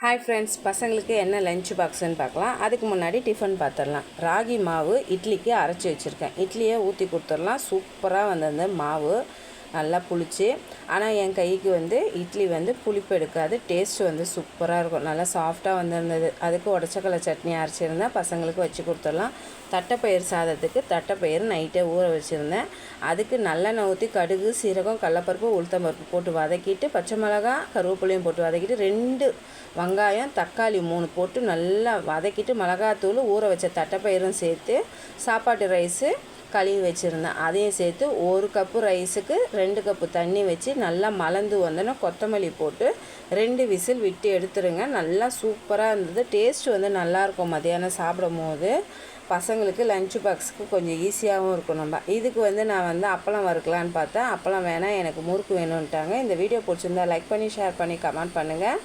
Hi friends, பசங்களுக்கு என்ன lunch பாக்ஸ்ன்னு பார்க்கலாம். அதுக்கு முன்னாடி டிஃபன் பார்த்துடலாம். ராகி மாவு இட்லிக்கு அரைச்சி வச்சுருக்கேன். இட்லியை ஊற்றி கொடுத்துடலாம். சூப்பராக அந்த மாவு நல்லா புளிச்சு. ஆனால் என் கைக்கு இட்லி புளிப்பு எடுக்காது. டேஸ்ட்டு சூப்பராக இருக்கும். நல்லா சாஃப்டாக வந்திருந்தது. அதுக்கு உடச்சக்கடலை சட்னி அரைச்சிருந்தேன். பசங்களுக்கு வச்சு கொடுத்துடலாம். தட்டைப்பயிறு சாதத்துக்கு தட்டைப்பயிறு நைட்டே ஊற வச்சுருந்தேன். அதுக்கு நல்லெண்ணெய் ஊற்றி கடுகு, சீரகம், கடலப்பருப்பு, உளுத்தம்பருப்பு போட்டு வதக்கிட்டு, பச்சை மிளகா, கருவேப்பிலையும் போட்டு வதக்கிட்டு, 2 வெங்காயம், தக்காளி 3 போட்டு நல்லா வதக்கிட்டு, மிளகாத்தூள், ஊற வச்ச தட்டைப்பயிரும் சேர்த்து சாப்பாட்டு ரைஸு கழுவி வச்சுருந்தேன். அதையும் சேர்த்து 1 கப்பு ரைஸுக்கு 2 கப்பு தண்ணி வச்சு நல்லா மலர்ந்து வந்தோன்னா கொத்தமல்லி போட்டு 2 விசில் விட்டு எடுத்துருங்க. நல்லா சூப்பராக இருந்தது. டேஸ்ட்டு நல்லாயிருக்கும். மதியானம் சாப்பிடும் போது பசங்களுக்கு லஞ்ச் பாக்ஸுக்கு கொஞ்சம் ஈஸியாகவும் இருக்கும். நம்ம இதுக்கு நான் அப்பளம் வறுக்கலான்னு பார்த்தேன். அப்பளம் வேணாம், எனக்கு முறுக்கு வேணும்ன்ட்டாங்க. இந்த வீடியோ பிடிச்சிருந்தா லைக் பண்ணி, ஷேர் பண்ணி, கமெண்ட் பண்ணுங்கள்.